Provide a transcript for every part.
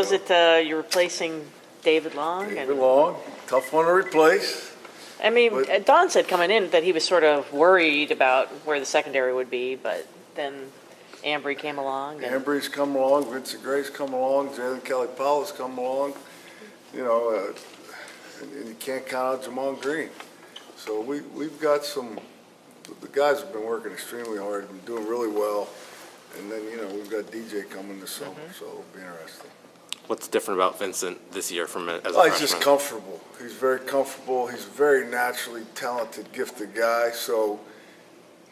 how's it? You're replacing David Long. David Long, tough one to replace. I mean, Don said coming in that he was sort of worried about where the secondary would be, but then Ambry came along. Ambry's come along, Vincent Gray's come along, Jalen Kelly-Powell's come along, you know, and you can't count out Jamon Green. So we've got some, the guys have been working extremely hard, been doing really well, and then, you know, we've got DJ coming this summer, so it'll be interesting. What's different about Vincent this year from as a freshman? He's just comfortable. He's very comfortable. He's a very naturally talented, gifted guy, so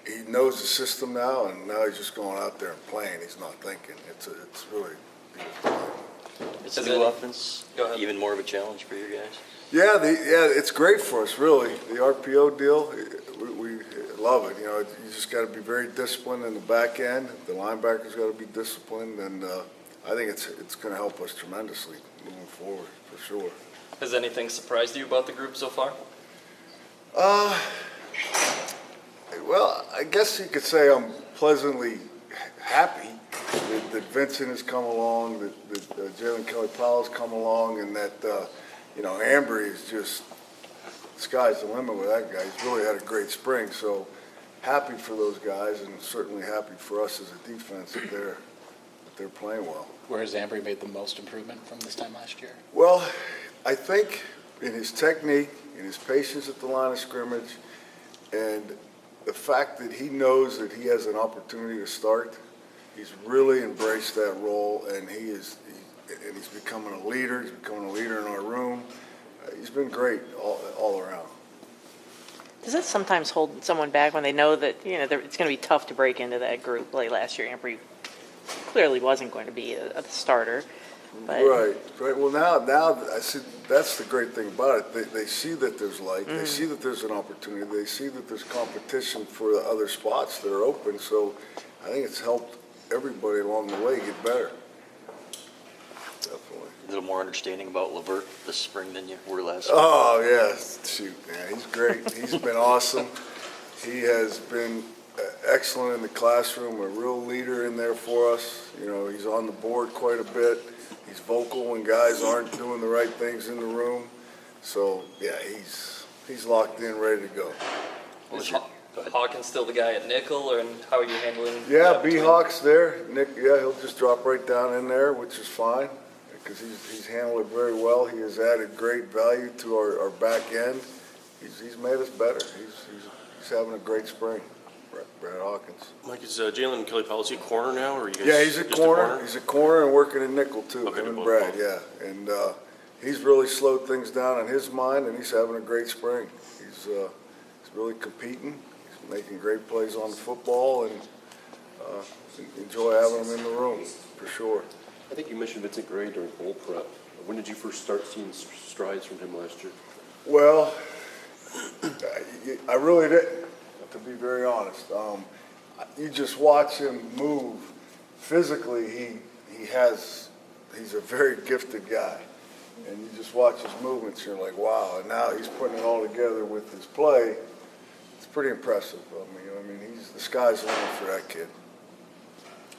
he knows the system now, and now he's just going out there and playing. He's not thinking. It's really Is the new offense even more of a challenge for you guys? Yeah, it's great for us, really. The RPO deal, we love it. You know, you just got to be very disciplined in the back end. The linebackers got to be disciplined, and I think it's going to help us tremendously moving forward, for sure. Has anything surprised you about the group so far? Well, I guess you could say I'm pleasantly happy that Vincent has come along, that Jalen Kelly-Powell's come along, and that, you know, Ambry is just, sky's the limit with that guy. He's really had a great spring, so happy for those guys, and certainly happy for us as a defense that they're playing well. Where has Ambry made the most improvement from this time last year? Well, I think in his technique, in his patience at the line of scrimmage, and the fact that he knows that he has an opportunity to start, he's really embraced that role, and he's becoming a leader. He's becoming a leader in our room. He's been great all around. Does that sometimes hold someone back when they know that, you know, it's going to be tough to break into that group? Like last year, Ambry clearly wasn't going to be a starter. But Right. Well, now I see that's the great thing about it. They see that there's light. They see that there's an opportunity. They see that there's competition for the other spots that are open. So I think it's helped everybody along the way get better. Definitely. A little more understanding about LeVert this spring than you were last year. Oh, yeah. Shoot, man. He's great. He's been awesome. He has been excellent in the classroom, a real leader in there for us. You know, he's on the board quite a bit. He's vocal when guys aren't doing the right things in the room. So, yeah, he's locked in, ready to go. Is Hawkins still the guy at nickel, or how are you handling? Yeah, B-Hawk's there. Nick, yeah, he'll just drop right down in there, which is fine because he's handled it very well. He has added great value to our back end. He's made us better. He's having a great spring. Brad Hawkins. Mike, is Jalen Kelly-Powell, is he a corner now, or are you guys Yeah, he's a just corner. He's a corner and working in nickel too. Okay, Him and both. Brad, yeah. And he's really slowed things down in his mind, and he's having a great spring. He's really competing. He's making great plays on the football, and enjoy having him in the room for sure. I think you mentioned Vincent Gray during bowl prep. When did you first start seeing strides from him last year? Well, I really didn't, to be very honest. You just watch him move physically. He's a very gifted guy, and you just watch his movements. You're like, wow! And now he's putting it all together with his play. It's pretty impressive. I mean, the sky's the limit for that kid.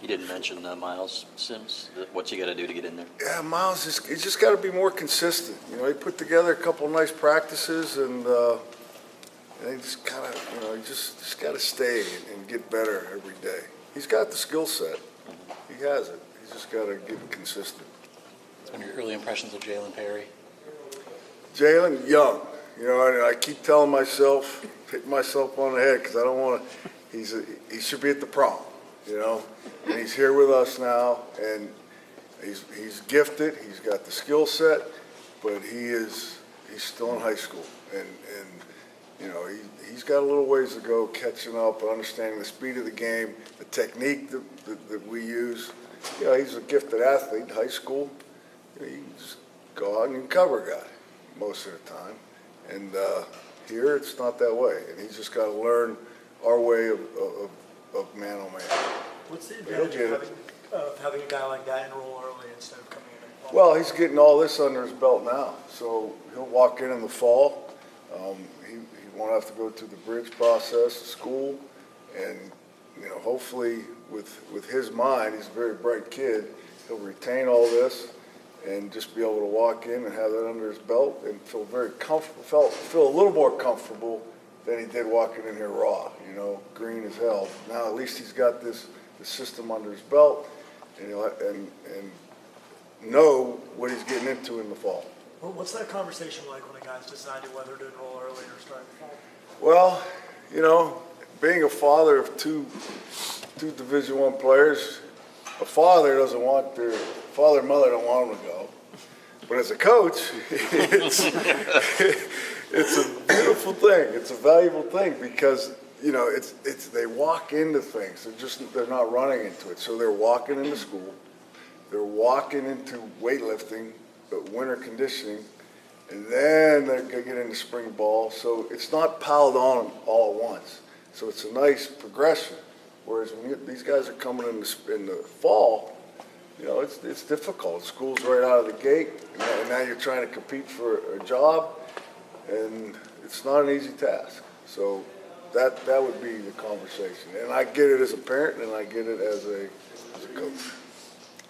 You didn't mention Miles Sims. What's he got to do to get in there? Yeah, Miles, he's just got to be more consistent. You know, he put together a couple of nice practices, and he just kind of, you know, he just got to stay and get better every day. He's got the skill set. He has it. He's just got to get consistent. What are your early impressions of Jalen Perry? Jalen, young. You know, and I keep telling myself, hitting myself on the head because I don't want to. He should be at the prom. You know, and he's here with us now, and he's gifted. He's got the skill set, but he's still in high school, and you know he's got a little ways to go catching up, understanding the speed of the game, the technique that we use. You know, he's a gifted athlete in high school. You know, you just go out and you can cover a guy most of the time, and here it's not that way, and he's just got to learn our way of man on man. What's the advantage of having a guy like that enroll early instead of coming in? Well, he's getting all this under his belt now, so he'll walk in the fall. He won't have to go through the bridge process, school, and you know, hopefully with his mind, he's a very bright kid. He'll retain all this, and just be able to walk in and have that under his belt and feel very comfortable, feel a little more comfortable than he did walking in here raw, green as hell. Now at least he's got the system under his belt, and know what he's getting into in the fall. Well, what's that conversation like when a guy's decided whether to enroll early or start in the fall? Well, being a father of two Division I players, a father and mother don't want them to go. But as a coach, it's a beautiful thing. It's a valuable thing because, they walk into things. They're not running into it. So they're walking into school. They're walking into weightlifting, winter conditioning, and then they're going to get into spring ball. So it's not piled on them all at once. So it's a nice progression. Whereas when these guys are coming in the fall, it's difficult. School's right out of the gate, and now you're trying to compete for a job, and it's not an easy task. So that would be the conversation. And I get it as a parent, and I get it as a coach.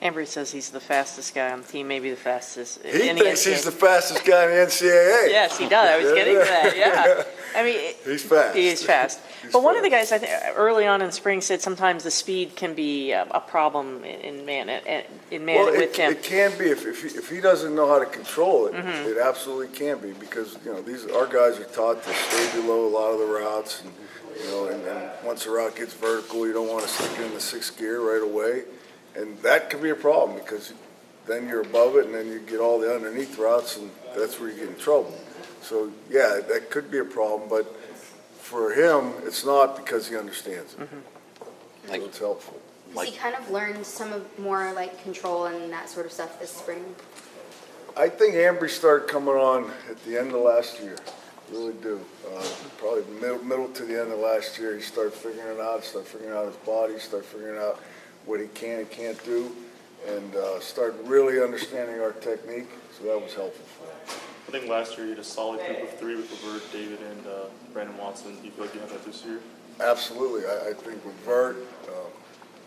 Embry says he's the fastest guy on the team, maybe the fastest. He thinks he's the fastest guy in the NCAA. Yes, he does. I was getting to that, yeah. I mean, he's fast. He is fast. But one of the guys, I think, early on in spring said sometimes the speed can be a problem in man with him. It can be if he doesn't know how to control it. Mm-hmm. It absolutely can be because our guys are taught to stay below a lot of the routes, and once the route gets vertical, you don't want to stick it in the sixth gear right away. And that can be a problem because then you're above it and then you get all the underneath routes and that's where you get in trouble. So, yeah, that could be a problem, but for him, it's not because he understands it. Mm-hmm. So it's helpful. Has he kind of learned more control and that sort of stuff this spring? I think Ambry started coming on at the end of last year. Really do. Probably middle to the end of last year, he started figuring it out, started figuring out his body, started figuring out what he can and can't do, and started really understanding our technique, so that was helpful for him. I think last year you had a solid group of three with Vert, David, and Brandon Watson. Do you feel like you have that this year? Absolutely. I think with Vert,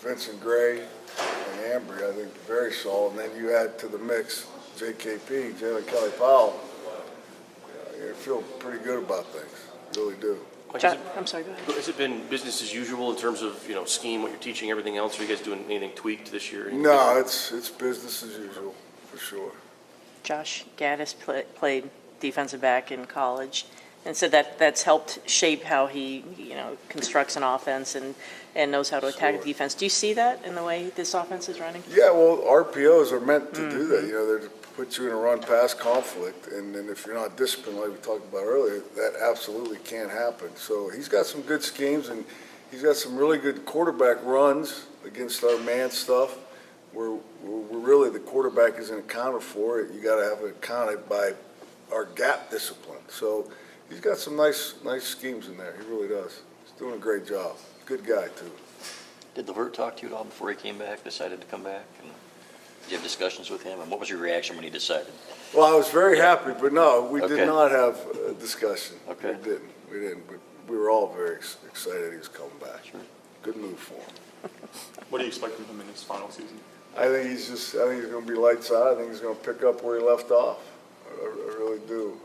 Vincent Gray, and Ambry, I think very solid. And then you add to the mix JKP, Jalen Kelly Powell. You feel pretty good about things. Really do. I'm sorry, go ahead. Has it been business as usual in terms of, scheme, what you're teaching, everything else? Are you guys doing anything tweaked this year? No, it's business as usual, for sure. Josh Gaddis played defensive back in college and said that's helped shape how he, constructs an offense and knows how to attack a defense. Do you see that in the way this offense is running? Yeah, well, RPOs are meant to do that. They're to put you in a run-pass conflict, and then if you're not disciplined, like we talked about earlier, that absolutely can't happen. So he's got some good schemes, and he's got some really good quarterback runs against our man stuff, where really the quarterback isn't accounted for. You got to have it accounted by our gap discipline. So he's got some nice schemes in there. He really does. He's doing a great job. Good guy, too. Did Levert talk to you at all before he came back, decided to come back? And did you have discussions with him? And what was your reaction when he decided? Well, I was very happy, but no, we Okay. did not have a discussion. Okay. We didn't, but we were all very excited he was coming back. Sure. Good move for him. What do you expect from him in his final season? I think he's going to be lights out. I think he's going to pick up where he left off. I really do.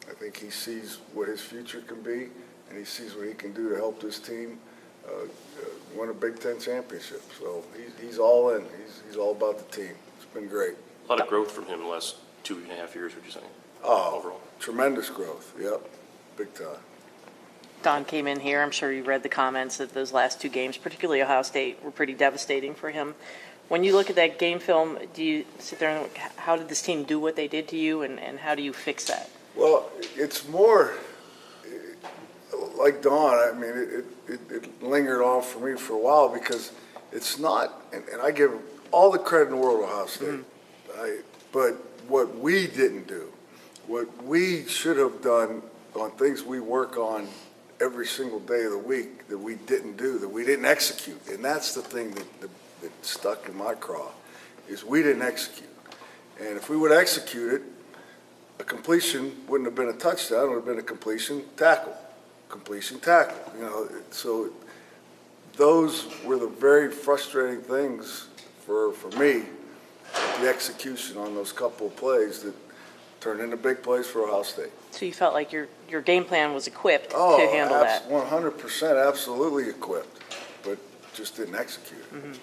I think he sees what his future can be, and he sees what he can do to help this team win a Big Ten championship. So he's all in. He's all about the team. It's been great. A lot of growth from him in the last 2.5 years, would you say? Oh, overall. Tremendous growth. Yep, big time. Don came in here. I'm sure you read the comments that those last two games, particularly Ohio State, were pretty devastating for him. When you look at that game film, do you sit there and how did this team do what they did to you, and how do you fix that? Well, it's more like Don. I mean, it lingered on for me for a while because it's not, and I give all the credit in the world to Ohio State, but what we didn't do, what we should have done on things we work on every single day of the week that we didn't do, that we didn't execute, and that's the thing that stuck in my craw, is we didn't execute. And if we would execute it, a completion wouldn't have been a touchdown, it would have been a completion tackle. So those were the very frustrating things for me the execution on those couple of plays that turned into big plays for Ohio State. So you felt like your game plan was equipped to handle that? 100% absolutely equipped, but just didn't execute it.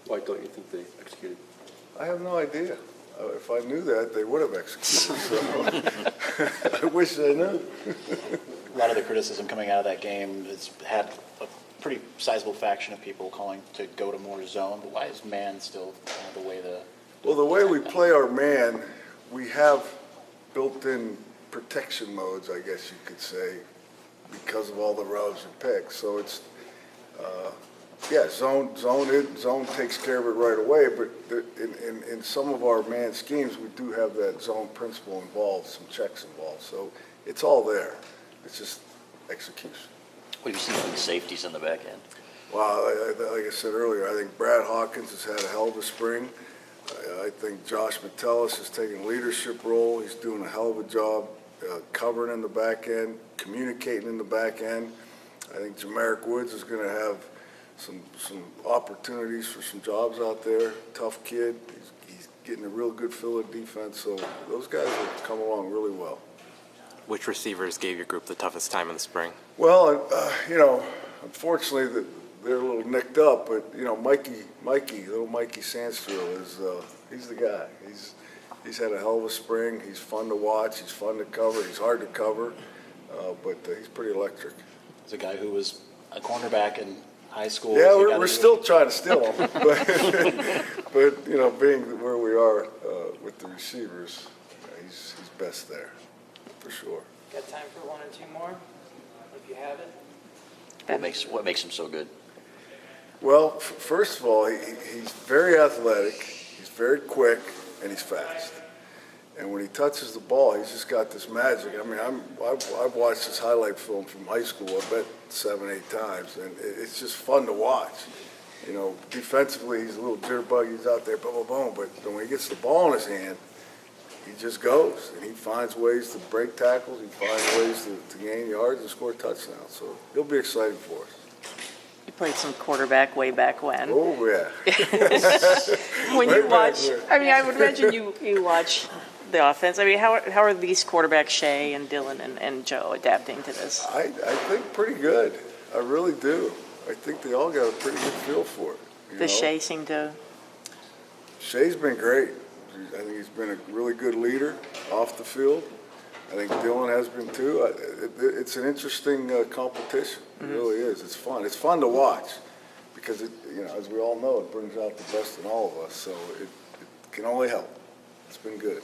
Why don't you think they executed? I have no idea. If I knew that, they would have executed. So I wish I knew. A lot of the criticism coming out of that game has had a pretty sizable faction of people calling to go to more zone, but why is man still the way the... Well, the way we play our man, we have built-in protection modes, I guess you could say, because of all the rubs and picks. So it's, zone takes care of it right away, but in some of our man schemes, we do have that zone principle involved, some checks involved. So it's all there. It's just execution. What have you seen from the safeties in the back end? Well, like I said earlier, I think Brad Hawkins has had a hell of a spring. I think Josh Metellus has taken a leadership role. He's doing a hell of a job covering in the back end, communicating in the back end. I think Jamarick Woods is going to have some opportunities for some jobs out there. Tough kid. He's getting a real good feel of defense. So those guys have come along really well. Which receivers gave your group the toughest time in the spring? Well, unfortunately, they're a little nicked up, but little Mikey Sandstrom he's the guy. He's had a hell of a spring. He's fun to watch. He's fun to cover. He's hard to cover, but he's pretty electric. He's a guy who was a cornerback in high school. Yeah, we're still trying to steal him, but being where we are with the receivers, he's best there for sure. Got time for one or two more, if you have it? What makes him so good? Well, first of all, he's very athletic, he's very quick, and he's fast. And when he touches the ball, he's just got this magic. I mean, I've watched his highlight film from high school, I bet 7, 8 times, and it's just fun to watch. Defensively, he's a little jitterbug. He's out there, boom, boom, boom. But when he gets the ball in his hand, he just goes, and he finds ways to break tackles. He finds ways to gain yards and score touchdowns. So he'll be exciting for us. You played some quarterback way back when. Oh, yeah. When Way you back watch, when. I mean, I would imagine you watch the offense. I mean, how are these quarterbacks, Shea and Dylan and Joe, adapting to this? I think pretty good. I really do. I think they all got a pretty good feel for it. Does Shea seem to? Shea's been great. I think he's been a really good leader off the field. I think Dylan has been too. It's an interesting competition. It really is. It's fun. It's fun to watch because as we all know, it brings out the best in all of us. So it can only help. It's been good.